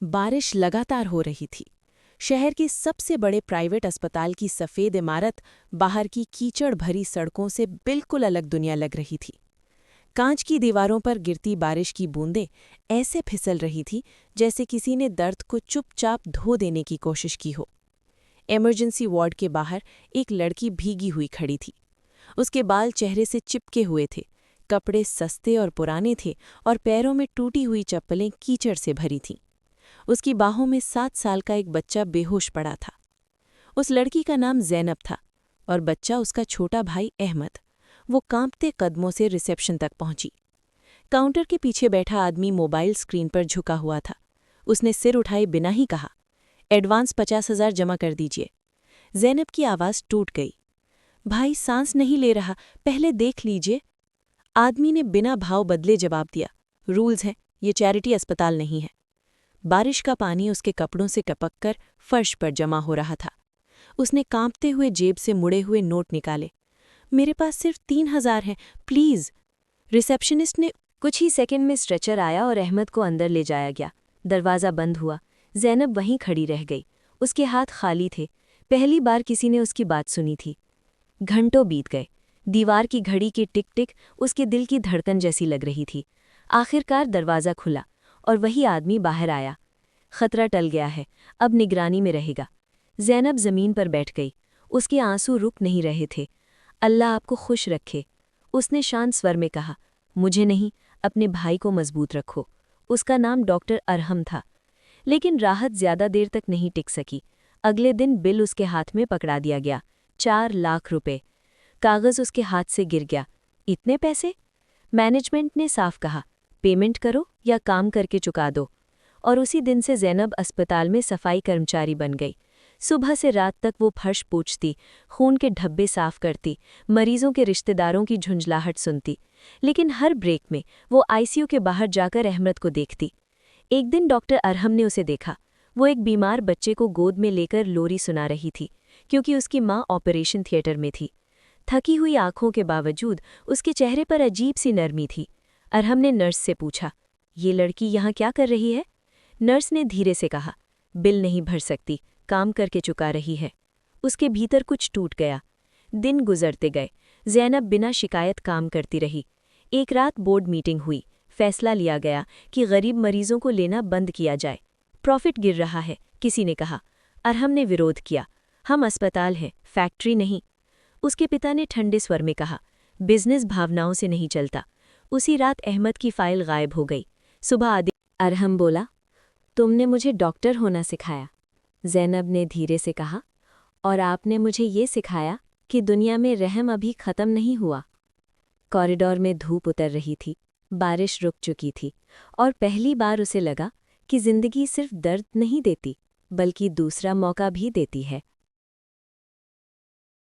बारिश लगातार हो रही थी। शहर के सबसे बड़े प्राइवेट अस्पताल की सफ़ेद इमारत बाहर की कीचड़ भरी सड़कों से बिल्कुल अलग दुनिया लग रही थी। कांच की दीवारों पर गिरती बारिश की बूंदें ऐसे फिसल रही थी जैसे किसी ने दर्द को चुपचाप धो देने की कोशिश की हो। इमरजेंसी वार्ड के बाहर एक लड़की भीगी हुई खड़ी थी। उसके बाल चेहरे से चिपके हुए थे, कपड़े सस्ते और पुराने थे और पैरों में टूटी हुई चप्पलें कीचड़ से भरी थीं। उसकी बाहों में 7 साल का एक बच्चा बेहोश पड़ा था। उस लड़की का नाम ज़ैनब था और बच्चा उसका छोटा भाई अहमद। वो कांपते कदमों से रिसेप्शन तक पहुंची। काउंटर के पीछे बैठा आदमी मोबाइल स्क्रीन पर झुका हुआ था। उसने सिर उठाए बिना ही कहा, एडवांस 50,000 जमा कर दीजिए। ज़ैनब की आवाज़ टूट गई। भाई सांस नहीं ले रहा, पहले देख लीजिए। आदमी ने बिना भाव बदले जवाब दिया, रूल्स हैं, ये चैरिटी अस्पताल नहीं है। बारिश का पानी उसके कपड़ों से टपककर फर्श पर जमा हो रहा था। उसने कांपते हुए जेब से मुड़े हुए नोट निकाले। मेरे पास सिर्फ 3,000 हैं, प्लीज़। रिसेप्शनिस्ट ने कुछ ही सेकंड में स्ट्रेचर आया और अहमद को अंदर ले जाया गया। दरवाज़ा बंद हुआ। ज़ैनब वहीं खड़ी रह गई। उसके हाथ खाली थे। पहली बार किसी ने उसकी बात सुनी थी। घंटों बीत गए। दीवार की घड़ी की टिक टिक उसके दिल की धड़कन जैसी लग रही थी। आखिरकार दरवाज़ा खुला और वही आदमी बाहर आया। खतरा टल गया है, अब निगरानी में रहेगा। ज़ैनब ज़मीन पर बैठ गई। उसके आंसू रुक नहीं रहे थे। अल्लाह आपको खुश रखे, उसने शांत स्वर में कहा। मुझे नहीं, अपने भाई को मजबूत रखो। उसका नाम डॉक्टर अरहम था। लेकिन राहत ज्यादा देर तक नहीं टिक सकी। अगले दिन बिल उसके हाथ में पकड़ा दिया गया, 4 लाख रुपए। कागज उसके हाथ से गिर गया। इतने पैसे? मैनेजमेंट ने साफ कहा, पेमेंट करो या काम करके चुका दो। और उसी दिन से ज़ैनब अस्पताल में सफाई कर्मचारी बन गई। सुबह से रात तक वो फर्श पोंछती, खून के धब्बे साफ करती, मरीजों के रिश्तेदारों की झुंझलाहट सुनती। लेकिन हर ब्रेक में वो आईसीयू के बाहर जाकर अहमद को देखती। एक दिन डॉक्टर अरहम ने उसे देखा। वो एक बीमार बच्चे को गोद में लेकर लोरी सुना रही थी, क्योंकि उसकी माँ ऑपरेशन थिएटर में थी। थकी हुई आंखों के बावजूद उसके चेहरे पर अजीब सी नरमी थी। अरहम ने नर्स से पूछा, ये लड़की यहाँ क्या कर रही है? नर्स ने धीरे से कहा, बिल नहीं भर सकती, काम करके चुका रही है। उसके भीतर कुछ टूट गया। दिन गुजरते गए। ज़ैनब बिना शिकायत काम करती रही। एक रात बोर्ड मीटिंग हुई। फैसला लिया गया कि गरीब मरीजों को लेना बंद किया जाए। प्रॉफिट गिर रहा है, किसी ने कहा। अरहम ने विरोध किया, हम अस्पताल हैं, फैक्ट्री नहीं। उसके पिता ने ठंडे स्वर में कहा, बिजनेस भावनाओं से नहीं चलता। उसी रात अहमद की फाइल गायब हो गई। सुबह आदि अरहम बोला, तुमने मुझे डॉक्टर होना सिखाया। ज़ैनब ने धीरे से कहा, और आपने मुझे ये सिखाया कि दुनिया में रहम अभी ख़त्म नहीं हुआ। कॉरिडोर में धूप उतर रही थी, बारिश रुक चुकी थी, और पहली बार उसे लगा कि ज़िंदगी सिर्फ दर्द नहीं देती, बल्कि दूसरा मौका भी देती है।